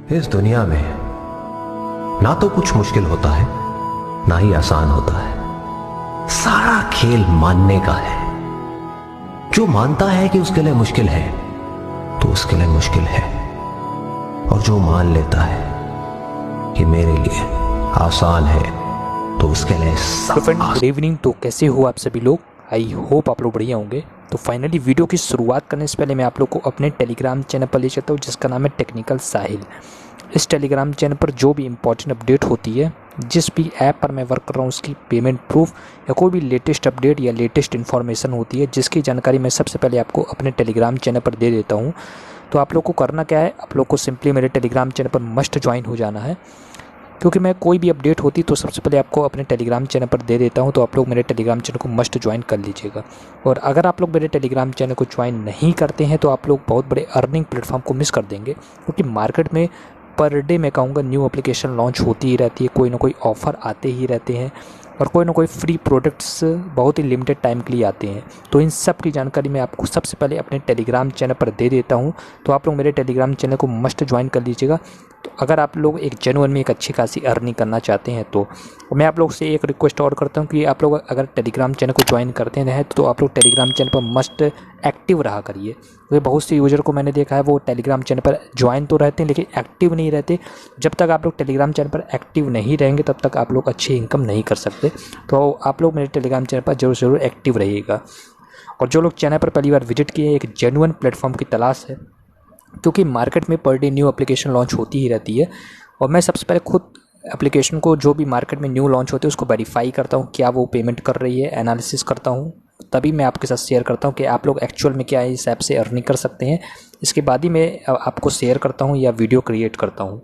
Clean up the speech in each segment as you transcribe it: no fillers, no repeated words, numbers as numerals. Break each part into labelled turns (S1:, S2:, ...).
S1: इस दुनिया में ना तो कुछ मुश्किल होता है ना ही आसान होता है। सारा खेल मानने का है। जो मानता है कि उसके लिए मुश्किल है तो उसके लिए मुश्किल है, और जो मान लेता है कि मेरे लिए आसान है तो उसके लिए सब
S2: फ्रेंड गुड इवनिंग। तो कैसे हो आप सभी लोग? आई होप आप लोग बढ़िया होंगे। तो फाइनली वीडियो की शुरुआत करने से पहले मैं आप लोग को अपने टेलीग्राम चैनल पर ले चलता हूँ जिसका नाम है टेक्निकल साहिल। इस टेलीग्राम चैनल पर जो भी इंपॉर्टेंट अपडेट होती है, जिस भी ऐप पर मैं वर्क कर रहा हूँ उसकी पेमेंट प्रूफ या कोई भी लेटेस्ट अपडेट या लेटेस्ट इन्फॉर्मेशन होती है जिसकी जानकारी मैं सबसे पहले आपको अपने टेलीग्राम चैनल पर दे देता हूँ। तो आप लोग को करना क्या है, आप लोग को सिंपली मेरे टेलीग्राम चैनल पर मस्ट ज्वाइन हो जाना है, क्योंकि मैं कोई भी अपडेट होती तो सबसे पहले आपको अपने टेलीग्राम चैनल पर दे देता हूं। तो आप लोग मेरे टेलीग्राम चैनल को मस्ट ज्वाइन कर लीजिएगा। और अगर आप लोग मेरे टेलीग्राम चैनल को ज्वाइन नहीं करते हैं तो आप लोग बहुत बड़े अर्निंग प्लेटफॉर्म को मिस कर देंगे, क्योंकि मार्केट में पर डे मैं कहूँगा न्यू एप्लीकेशन लॉन्च होती ही रहती है, कोई ना कोई ऑफ़र आते ही रहते हैं और कोई ना कोई फ्री प्रोडक्ट्स बहुत ही लिमिटेड टाइम के लिए आते हैं। तो इन सब की जानकारी मैं आपको सबसे पहले अपने टेलीग्राम चैनल पर दे देता हूं। तो आप लोग मेरे टेलीग्राम चैनल को मस्ट ज्वाइन कर लीजिएगा। तो अगर आप लोग एक जेन्युइन में एक अच्छी खासी अर्निंग करना चाहते हैं तो मैं आप लोग से एक रिक्वेस्ट और करता हूं कि आप लोग अगर टेलीग्राम चैनल को ज्वाइन करते हैं तो आप लोग टेलीग्राम चैनल पर मस्ट एक्टिव रहा करिए। क्योंकि बहुत से यूज़र को मैंने देखा है वो टेलीग्राम चैनल पर ज्वाइन तो रहते हैं लेकिन एक्टिव नहीं रहते। जब तक आप लोग टेलीग्राम चैनल पर एक्टिव नहीं रहेंगे तब तक आप लोग अच्छी इनकम नहीं कर सकते। तो आप लोग मेरे टेलीग्राम चैनल पर ज़रूर एक्टिव रहिएगा। और जो लोग चैनल पर पहली बार विजिट किए एक जेन्युइन प्लेटफॉर्म की तलाश है, क्योंकि मार्केट में per day new application launch होती ही रहती है और मैं सबसे पहले खुद एप्लीकेशन को जो भी मार्केट में न्यू लॉन्च होते हैं उसको वेरीफाई करता हूँ, क्या वो पेमेंट कर रही है, एनालिसिस करता हूँ, तभी मैं आपके साथ शेयर करता हूँ कि आप लोग एक्चुअल में क्या इस ऐप से अर्निंग कर सकते हैं। इसके बाद ही मैं आपको शेयर करता हूँ या वीडियो क्रिएट करता हूँ।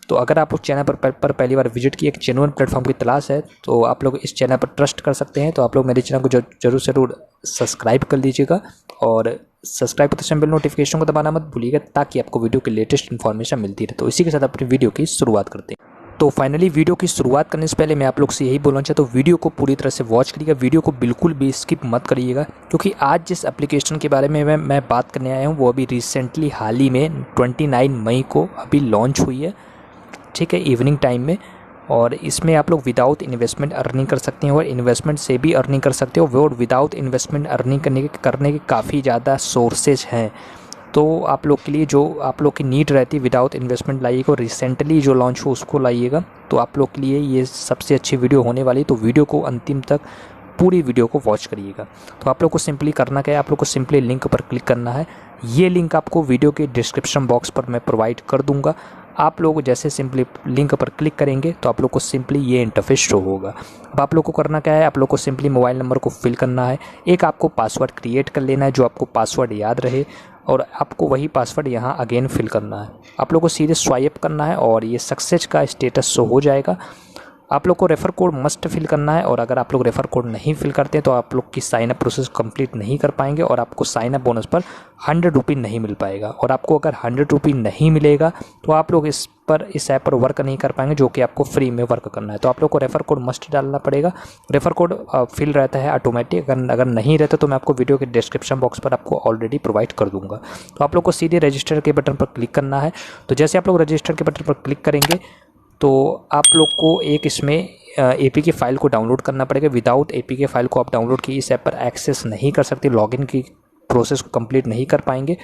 S2: तो अगर आप लोग चैनल पर पहली बार विजिट की एक जेन्युइन प्लेटफॉर्म की तलाश है तो आप लोग इस चैनल पर ट्रस्ट कर सकते हैं। तो आप लोग मेरे चैनल को जरूर सब्सक्राइब कर लीजिएगा और सब्सक्राइब करते समय बेल नोटिफिकेशन को दबाना मत भूलिएगा ताकि आपको वीडियो की लेटेस्ट इन्फॉर्मेशन मिलती रहे। तो इसी के साथ अपनी वीडियो की शुरुआत करते हैं। तो फाइनली वीडियो की शुरुआत करने से पहले मैं आप लोग से यही बोलना चाहता हूँ, वीडियो को पूरी तरह से वॉच करिएगा, वीडियो को बिल्कुल भी स्किप मत करिएगा, क्योंकि आज जिस एप्लीकेशन के बारे में मैं बात करने आया हूँ वो अभी रिसेंटली हाल ही में 29 मई को अभी लॉन्च हुई है, ठीक है, इवनिंग टाइम में। और इसमें आप लोग विदाउट इन्वेस्टमेंट अर्निंग कर सकते हैं और इन्वेस्टमेंट से भी अर्निंग कर सकते हो। और विदाउट इन्वेस्टमेंट अर्निंग करने के काफ़ी ज़्यादा सोर्सेज हैं। तो आप लोग के लिए जो आप लोग की नीड रहती है विदाउट इन्वेस्टमेंट लाइएगा, और रिसेंटली जो लॉन्च हो उसको लाइएगा। तो आप लोग के लिए ये सबसे अच्छी वीडियो होने वाली है। तो वीडियो को अंतिम तक पूरी वीडियो को वॉच करिएगा। तो आप लोग को सिंपली करना क्या है, आप लोग को सिंपली लिंक पर क्लिक करना है। ये लिंक आपको वीडियो के डिस्क्रिप्शन बॉक्स पर मैं प्रोवाइड कर दूंगा। आप लोग जैसे सिंपली लिंक पर क्लिक करेंगे तो आप लोग को सिंपली ये इंटरफेस शो होगा। अब आप लोग को करना क्या है, आप लोग को सिंपली मोबाइल नंबर को फिल करना है, एक आपको पासवर्ड क्रिएट कर लेना है जो आपको पासवर्ड याद रहे, और आपको वही पासवर्ड यहाँ अगेन फिल करना है। आप लोग को सीधे स्वाइप करना है और ये सक्सेस का स्टेटस शो हो जाएगा। आप लोग को रेफ़र कोड मस्ट फिल करना है, और अगर आप लोग रेफ़र कोड नहीं फिल करते हैं तो आप लोग की साइन अप प्रोसेस कंप्लीट नहीं कर पाएंगे और आपको साइन अप बोनस पर 100 रुपये नहीं मिल पाएगा। और आपको अगर 100 रुपये नहीं मिलेगा तो आप लोग इस ऐप पर वर्क नहीं कर पाएंगे, जो कि आपको फ्री में वर्क करना है। तो आप लोग को रेफ़र कोड मस्ट डालना पड़ेगा। रेफ़र कोड फिल रहता है ऑटोमेटिक, अगर नहीं रहता तो मैं आपको वीडियो के डिस्क्रिप्शन बॉक्स पर आपको ऑलरेडी प्रोवाइड कर दूंगा। तो आप लोग को सीधे रजिस्टर के बटन पर क्लिक करना है। तो जैसे आप लोग रजिस्टर के बटन पर क्लिक करेंगे तो आप लोग को एक इसमें एपीके फाइल को डाउनलोड करना पड़ेगा। विदाउट एपीके फाइल को आप डाउनलोड की इस ऐप पर एक्सेस नहीं कर सकते, लॉगिन की प्रोसेस को कंप्लीट नहीं कर पाएंगे।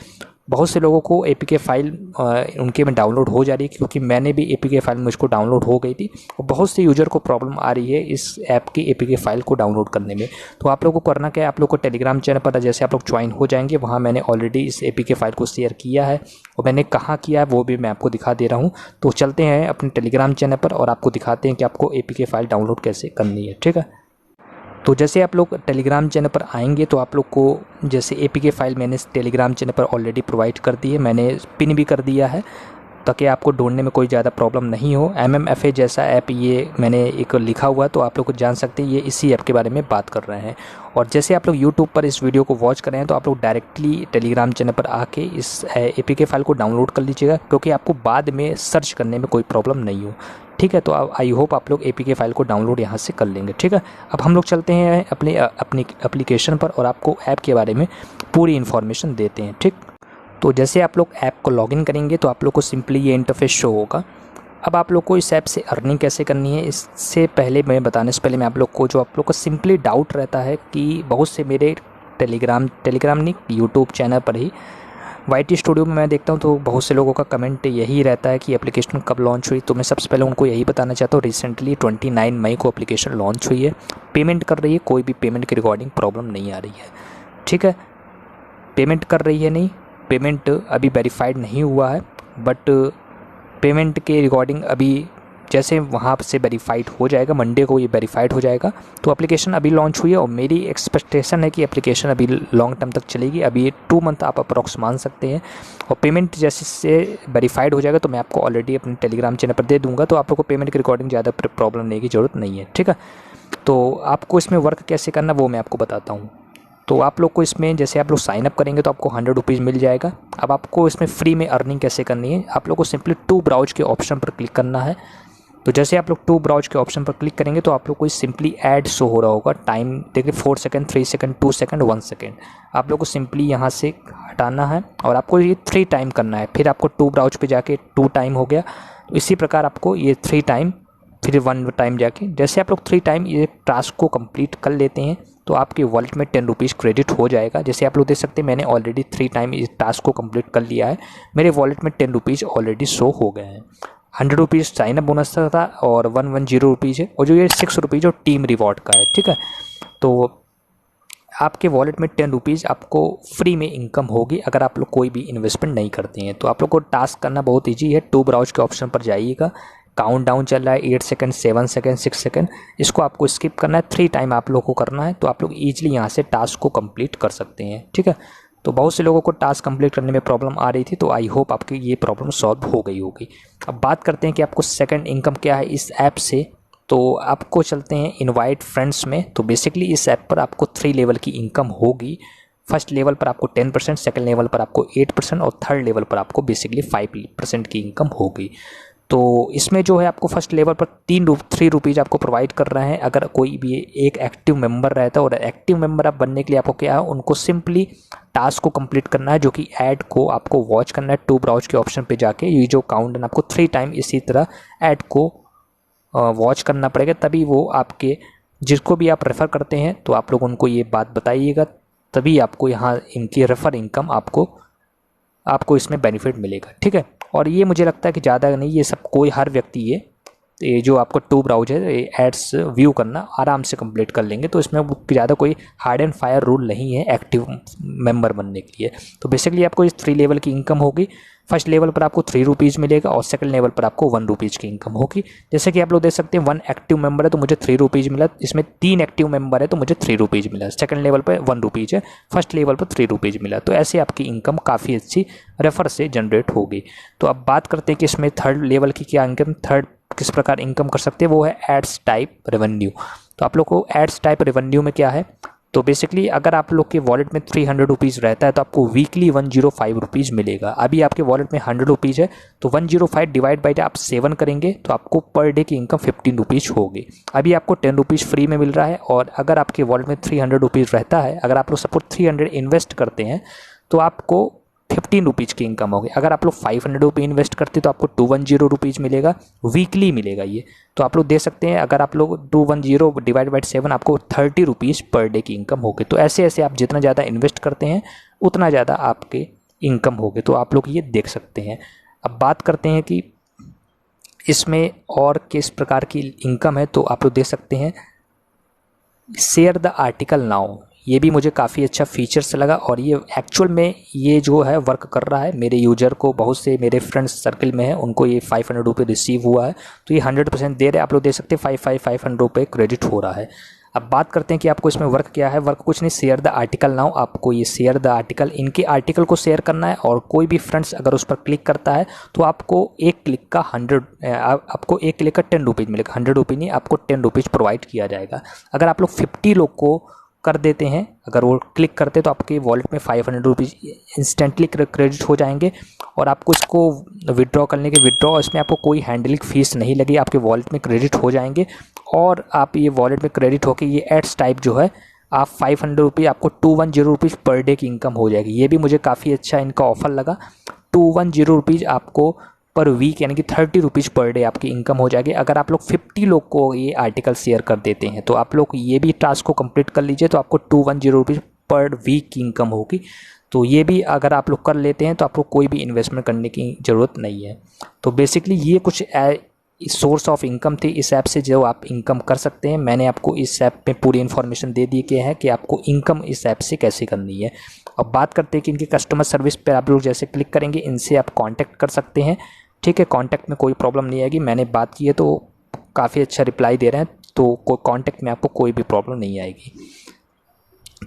S2: बहुत से लोगों को एपीके फाइल उनके में डाउनलोड हो जा रही है, क्योंकि मैंने भी एपीके फाइल मुझको डाउनलोड हो गई थी और बहुत से यूज़र को प्रॉब्लम आ रही है इस ऐप की एपीके फाइल को डाउनलोड करने में। तो आप लोगों को करना क्या है, आप लोग को टेलीग्राम चैनल पर जैसे आप लोग ज्वाइन हो जाएंगे वहाँ मैंने ऑलरेडी इस एपीके फाइल को शेयर किया है, और मैंने कहाँ किया है वो भी मैं आपको दिखा दे रहा हूँ। तो चलते हैं अपने टेलीग्राम चैनल पर और आपको दिखाते हैं कि आपको एपीके फाइल डाउनलोड कैसे करनी है, ठीक है। तो जैसे आप लोग टेलीग्राम चैनल पर आएंगे तो आप लोग को जैसे एपीके फाइल मैंने टेलीग्राम चैनल पर ऑलरेडी प्रोवाइड कर दी है, मैंने पिन भी कर दिया है ताकि आपको ढूंढने में कोई ज़्यादा प्रॉब्लम नहीं हो। MMFA जैसा ऐप ये मैंने एक लिखा हुआ है, तो आप लोग को जान सकते हैं ये इसी ऐप के बारे में बात कर रहे हैं। और जैसे आप लोग यूट्यूब पर इस वीडियो को वॉच कर रहे हैं तो आप लोग डायरेक्टली टेलीग्राम चैनल पर आके इस एपीके फाइल को डाउनलोड कर लीजिएगा, क्योंकि आपको बाद में सर्च करने में कोई प्रॉब्लम नहीं हो, ठीक है। तो आई होप आप लोग एपीके फाइल को डाउनलोड यहाँ से कर लेंगे, ठीक है। अब हम लोग चलते हैं अपनी एप्लीकेशन पर और आपको ऐप के बारे में पूरी इन्फॉर्मेशन देते हैं, ठीक। तो जैसे आप लोग ऐप को लॉगिन करेंगे तो आप लोग को सिंपली ये इंटरफेस शो होगा। अब आप लोग को इस ऐप से अर्निंग कैसे करनी है, इससे पहले मैं बताने से पहले मैं आप लोग को सिंपली डाउट रहता है कि बहुत से मेरे टेलीग्राम नहीं यूट्यूब चैनल पर ही वाईटी स्टूडियो में मैं देखता हूं तो बहुत से लोगों का कमेंट यही रहता है कि एप्लीकेशन कब लॉन्च हुई। तो मैं सबसे पहले उनको यही बताना चाहता हूँ, रिसेंटली 29 मई को एप्लीकेशन लॉन्च हुई है, पेमेंट कर रही है, कोई भी पेमेंट की रिकॉर्डिंग प्रॉब्लम नहीं आ रही है। ठीक है, पेमेंट कर रही है, नहीं पेमेंट अभी वेरीफाइड नहीं हुआ है, बट पेमेंट के रिकॉर्डिंग अभी जैसे वहाँ से वेरीफाइड हो जाएगा, मंडे को ये वेरीफाइड हो जाएगा। तो एप्लीकेशन अभी लॉन्च हुई है और मेरी एक्सपेक्टेशन है कि एप्लीकेशन अभी लॉन्ग टर्म तक चलेगी। अभी ये 2 मंथ आप अप्रॉक्स मान सकते हैं, और पेमेंट जैसे से वेरीफाइड हो जाएगा तो मैं आपको ऑलरेडी अपने टेलीग्राम चैनल पर दे दूंगा, तो आप लोग को पेमेंट की रिकॉर्डिंग ज़्यादा प्रॉब्लम लेने की ज़रूरत नहीं है। ठीक है, तो आपको इसमें वर्क कैसे करना वो मैं आपको बताता हूँ। तो आप लोग को इसमें जैसे आप लोग साइन अप करेंगे तो आपको 100 रुपीज़ मिल जाएगा। अब आपको इसमें फ्री में अर्निंग कैसे करनी है, आप लोग को सिंपली टू ब्राउज के ऑप्शन पर क्लिक करना है। तो जैसे आप लोग टू ब्राउज के ऑप्शन पर क्लिक करेंगे तो आप लोग को सिंपली ऐड शो हो रहा होगा, टाइम देखिए 4 सेकंड, 3 सेकंड, 2 सेकंड, 1 सेकंड। आप लोग को सिंपली यहाँ से हटाना है और आपको ये 3 टाइम करना है। फिर आपको टू ब्राउज पे जाके 2 टाइम हो गया, तो इसी प्रकार आपको ये 3 टाइम, फिर 1 टाइम जाके जैसे आप लोग 3 टाइम ये टास्क को कंप्लीट कर लेते हैं तो आपके वॉलेट में 10 रुपीज़ क्रेडिट हो जाएगा। जैसे आप लोग देख सकते हैं मैंने ऑलरेडी 3 टाइम इस टास्क को कंप्लीट कर लिया है, मेरे वॉलेट में 10 रुपीज़ ऑलरेडी शो हो गए हैं। 100 रुपीज़ साइन अप बोनस था और 110 रुपीज़ है, और जो ये 6 रुपीज़ और टीम रिवॉर्ड का है। ठीक है, तो आपके वॉलेट में 10 रुपीज़ आपको फ्री में इनकम होगी अगर आप लोग कोई भी इन्वेस्टमेंट नहीं करते हैं। तो आप लोग को टास्क करना बहुत ईजी है, टू ब्राउज के ऑप्शन पर जाइएगा, काउंट डाउन चल रहा है 8 सेकंड, 7 सेकंड, 6 सेकंड, इसको आपको स्किप करना है, 3 टाइम आप लोग को करना है, तो आप लोग ईजिली यहाँ से टास्क को कंप्लीट कर सकते हैं। ठीक है, तो बहुत से लोगों को टास्क कंप्लीट करने में प्रॉब्लम आ रही थी, तो आई होप आपकी ये प्रॉब्लम सॉल्व हो गई होगी। अब बात करते हैं कि आपको सेकंड इनकम क्या है इस ऐप से। तो आपको चलते हैं इनवाइट फ्रेंड्स में। तो बेसिकली इस ऐप पर आपको 3 लेवल की इनकम होगी। फर्स्ट लेवल पर आपको 10%, सेकंड लेवल पर आपको 8% और थर्ड लेवल पर आपको बेसिकली 5% की इनकम होगी। तो इसमें जो है आपको फर्स्ट लेवल पर 3 रुपीज़ आपको प्रोवाइड कर रहे हैं अगर कोई भी एक एक्टिव मेंबर रहता है। और एक्टिव मेंबर आप बनने के लिए आपको क्या है, उनको सिंपली टास्क को कंप्लीट करना है, जो कि ऐड को आपको वॉच करना है टू ब्राउज के ऑप्शन पे जाके। ये जो काउंट आपको 3 टाइम इसी तरह ऐड को वॉच करना पड़ेगा, तभी वो आपके जिसको भी आप रेफ़र करते हैं तो आप लोग उनको ये बात बताइएगा, तभी आपको यहाँ इनकी रेफ़र इनकम आपको इसमें बेनिफिट मिलेगा। ठीक है, और ये मुझे लगता है कि ज़्यादा नहीं, ये सब कोई हर व्यक्ति ये जो आपको टू ब्राउज है एड्स व्यू करना आराम से कंप्लीट कर लेंगे। तो इसमें ज़्यादा कोई हार्ड एंड फायर रूल नहीं है एक्टिव मेंबर बनने के लिए। तो बेसिकली आपको इस 3 लेवल की इनकम होगी। फर्स्ट लेवल पर आपको 3 रुपीज़ मिलेगा और सेकंड लेवल पर आपको 1 रुपीज़ की इनकम होगी। जैसे कि आप लोग देख सकते हैं 1 एक्टिव मेंबर है तो मुझे 3 रुपीज़ मिला, इसमें 3 एक्टिव मेंबर है तो मुझे 3 रुपीज़ मिला, सेकंड लेवल पर 1 रुपीज़ है, फर्स्ट लेवल पर 3 रुपीज़ मिला। तो ऐसे आपकी इनकम काफ़ी अच्छी रेफर से जनरेट होगी। तो अब बात करते हैं कि इसमें थर्ड लेवल की क्या इनकम, थर्ड किस प्रकार इनकम कर सकते हैं, वो है एड्स टाइप रेवेन्यू। तो आप लोग को एड्स टाइप रेवेन्यू में क्या है, तो बेसिकली अगर आप लोग के वॉलेट में 300 रुपीज़ रहता है तो आपको वीकली 105 रुपीज़ मिलेगा। अभी आपके वॉलेट में 100 रुपीज़ है तो 105 डिवाइड बाई आप 7 करेंगे तो आपको पर डे की इनकम 15 रुपीज़ होगी। अभी आपको 10 रुपीज़ फ्री में मिल रहा है, और अगर आपके वॉलेट में 300 रुपीज़ रहता है, अगर आप लोग सपोज 300 इन्वेस्ट करते हैं तो आपको 15 रुपीज़ की इनकम होगी। अगर आप लोग 500 रुपये इन्वेस्ट करते तो आपको 210 रुपीज़ मिलेगा, वीकली मिलेगा ये। तो आप लोग दे सकते हैं अगर आप लोग 210 डिवाइड बाई 7 आपको 30 रुपीज़ पर डे की इनकम होगी। तो ऐसे ऐसे आप जितना ज़्यादा इन्वेस्ट करते हैं उतना ज़्यादा आपके इनकम होगी। तो आप लोग ये देख सकते हैं। अब बात करते हैं कि इसमें और किस प्रकार की इनकम है, तो आप लोग देख सकते हैं शेयर द आर्टिकल नाउ, ये भी मुझे काफ़ी अच्छा फीचर्स लगा, और ये एक्चुअल में ये जो है वर्क कर रहा है। मेरे यूजर को बहुत से मेरे फ्रेंड्स सर्कल में है, उनको ये 500 रुपये रिसीव हुआ है, तो ये 100% दे रहे हैं। आप लोग देख सकते हैं 500 रुपये क्रेडिट हो रहा है। अब बात करते हैं कि आपको इसमें वर्क क्या है। वर्क कुछ नहीं, शेयर द आर्टिकल नाउ, आपको ये शेयर द आर्टिकल, इनके आर्टिकल को शेयर करना है, और कोई भी फ्रेंड्स अगर उस पर क्लिक करता है तो आपको एक क्लिक का 10 रुपीज़ मिलेगा। 100 रुपये नहीं, आपको 10 रुपीज़ प्रोवाइड किया जाएगा। अगर आप लोग 50 लोग को कर देते हैं, अगर वो क्लिक करते तो आपके वॉलेट में 500 रुपीज़ इंस्टेंटली क्रेडिट हो जाएंगे, और आपको इसको विड्रॉ करने के इसमें आपको कोई हैंडलिंग फ़ीस नहीं लगी, आपके वॉलेट में क्रेडिट हो जाएंगे। और आप ये वॉलेट में क्रेडिट होकर ये एड्स टाइप जो है आप 500 रुपीज़, आपको 210 रुपीज़ पर डे की इनकम हो जाएगी। ये भी मुझे काफ़ी अच्छा इनका ऑफर लगा। 210 रुपीज़ आपको पर वीक, यानी कि 30 रुपीज़ पर डे आपकी इनकम हो जाएगी। अगर आप लोग 50 लोग को ये आर्टिकल शेयर कर देते हैं तो आप लोग ये भी टास्क को कंप्लीट कर लीजिए, तो आपको 210 रुपीज़ पर वीक की इनकम होगी। तो ये भी अगर आप लोग कर लेते हैं तो आपको कोई भी इन्वेस्टमेंट करने की ज़रूरत नहीं है। तो बेसिकली ये कुछ सोर्स ऑफ इनकम थी इस ऐप से जो आप इनकम कर सकते हैं। मैंने आपको इस ऐप में पूरी इन्फॉर्मेशन दे दी कि है कि आपको इनकम इस ऐप से कैसे करनी है। अब बात करते हैं कि इनकी कस्टमर सर्विस पर आप लोग जैसे क्लिक करेंगे, इनसे आप कांटेक्ट कर सकते हैं। ठीक है, कांटेक्ट में कोई प्रॉब्लम नहीं आएगी। मैंने बात की है तो काफ़ी अच्छा रिप्लाई दे रहे हैं, तो कांटेक्ट में आपको कोई भी प्रॉब्लम नहीं आएगी।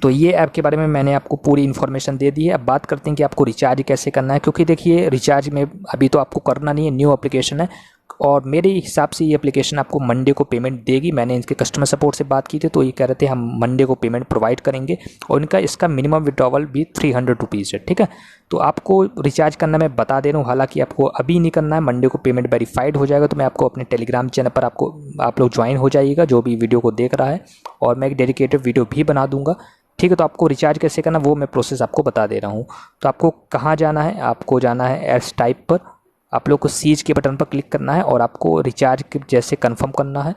S2: तो ये ऐप के बारे में मैंने आपको पूरी इन्फॉर्मेशन दे दी है। अब बात करते हैं कि आपको रिचार्ज कैसे करना है, क्योंकि देखिए रिचार्ज में अभी तो आपको करना नहीं है, न्यू एप्लीकेशन है और मेरे हिसाब से ये एप्लीकेशन आपको मंडे को पेमेंट देगी। मैंने इनके कस्टमर सपोर्ट से बात की थी तो ये कह रहे थे हम मंडे को पेमेंट प्रोवाइड करेंगे और इनका इसका मिनिमम विड्रॉवल भी 300 रुपीज़ है। ठीक है, तो आपको रिचार्ज करना मैं बता दे रहा हूँ, हालांकि आपको अभी नहीं करना है, मंडे को पेमेंट वेरीफाइड हो जाएगा। तो मैं आपको अपने टेलीग्राम चैनल पर आप लोग ज्वाइन हो जाइएगा जो भी वीडियो को देख रहा है, और मैं एक डेडिकेटेड वीडियो भी बना दूंगा। ठीक है, तो आपको रिचार्ज कैसे करना वो मैं प्रोसेस आपको बता दे रहा हूँ। तो आपको कहाँ जाना है, आपको जाना है एड्स टाइप पर, आप लोग को सीज के बटन पर क्लिक करना है और आपको रिचार्ज के जैसे कंफर्म करना है।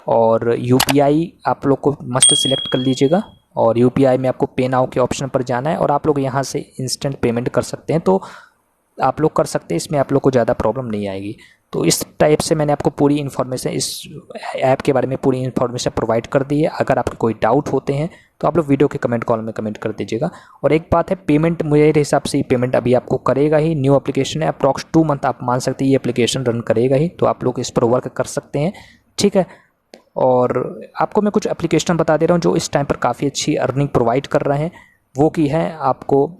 S2: और यूपीआई आप लोग को मस्ट सिलेक्ट कर लीजिएगा और यूपीआई में आपको पे नाउ के ऑप्शन पर जाना है और आप लोग यहाँ से इंस्टेंट पेमेंट कर सकते हैं। तो आप लोग कर सकते हैं, इसमें आप लोग को ज़्यादा प्रॉब्लम नहीं आएगी। तो इस टाइप से मैंने आपको पूरी इन्फॉर्मेशन इस ऐप के बारे में पूरी इन्फॉर्मेशन प्रोवाइड कर दी है। अगर आपके कोई डाउट होते हैं तो आप लोग वीडियो के कमेंट कॉल में कमेंट कर दीजिएगा। और एक बात है, पेमेंट मेरे हिसाब से पेमेंट अभी आपको करेगा ही, न्यू एप्लीकेशन है, अप्रॉक्स 2 मंथ आप मान सकते हैं ये एप्लीकेशन रन करेगा ही, तो आप लोग इस पर वर्क कर सकते हैं। ठीक है, और आपको मैं कुछ एप्लीकेशन बता दे रहा हूँ जो इस टाइम पर काफ़ी अच्छी अर्निंग प्रोवाइड कर रहे हैं। वो की है आपको,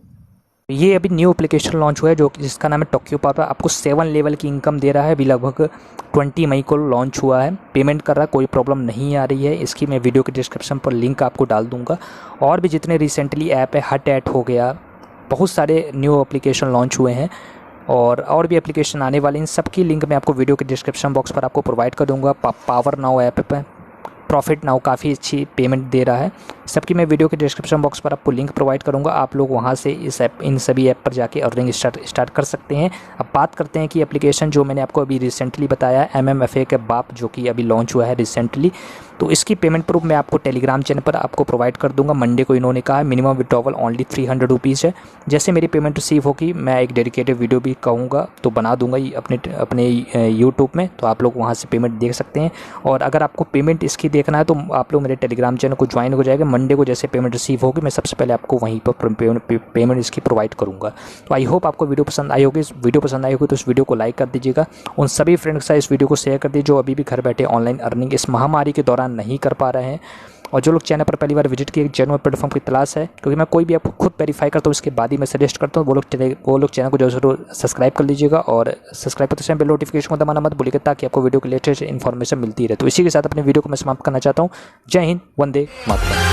S2: ये अभी न्यू एप्लीकेशन लॉन्च हुआ है जो जिसका नाम है टोक्यो। आपको 7 लेवल की इनकम दे रहा है, अभी लगभग 20 मई को लॉन्च हुआ है, पेमेंट कर रहा है, कोई प्रॉब्लम नहीं आ रही है। इसकी मैं वीडियो के डिस्क्रिप्शन पर लिंक आपको डाल दूंगा। और भी जितने रिसेंटली ऐप है, हट ऐट हो गया, बहुत सारे न्यू एप्लीकेशन लॉन्च हुए हैं और भी एप्लीकेशन आने वाले हैं। इन सब की लिंक मैं आपको वीडियो के डिस्क्रिप्शन बॉक्स पर आपको प्रोवाइड कर दूँगा। पावर नाउ ऐप पर, प्रॉफिट नाउ काफ़ी अच्छी पेमेंट दे रहा है, सबकी मैं वीडियो के डिस्क्रिप्शन बॉक्स पर आपको लिंक प्रोवाइड करूंगा। आप लोग वहां से इन सभी ऐप पर जाके अर्निंग स्टार्ट कर सकते हैं। अब बात करते हैं कि एप्लीकेशन जो मैंने आपको अभी रिसेंटली बताया, MMFA के बाप, जो कि अभी लॉन्च हुआ है रिसेंटली, तो इसकी पेमेंट प्रूफ मैं आपको टेलीग्राम चैनल पर आपको प्रोवाइड कर दूंगा। मंडे को इन्होंने कहा है मिनिमम विड्रॉवल ओनली 300 रुपीज़ है। जैसे मेरी पेमेंट रिसीव होगी मैं एक डेडिकेटेड वीडियो भी कहूँगा तो बना दूंगा अपने यूट्यूब में, तो आप लोग वहाँ से पेमेंट देख सकते हैं। और अगर आपको पेमेंट इसकी देखना है तो आप लोग मेरे टेलीग्राम चैनल को ज्वाइन हो जाएगा। मंडे को जैसे पेमेंट रिसीव होगी मैं सबसे पहले आपको वहीं पर पेमेंट इसकी प्रोवाइड करूँगा। तो आई होप आपको वीडियो पसंद आई होगी। इस वीडियो पसंद आई होगी तो इस वीडियो को लाइक कर दीजिएगा, उन सभी फ्रेंड्स के साथ इस वीडियो को शेयर कर दीजिए जो अभी भी घर बैठे ऑनलाइन अर्निंग इस महामारी के दौरान नहीं कर पा रहे हैं। और जो लोग चैनल पर पहली बार विजिट किए, जेन्युइन प्लेटफॉर्म की तलाश है, क्योंकि मैं कोई भी आपको खुद वेरीफाई करता हूँ उसके बाद ही मैं सजेस्ट करता हूँ, वो लोग चैनल को जरूर सब्सक्राइब कर लीजिएगा और सब्सक्राइब करते समय बेल नोटिफिकेशन को दबाना मत भूलिएगा ताकि आपको वीडियो की लेटेस्ट इन्फॉर्मेशन मिलती रहे। तो इसी के साथ अपने वीडियो को मैं समाप्त करना चाहता हूँ। जय हिंद, वंदे मातरम।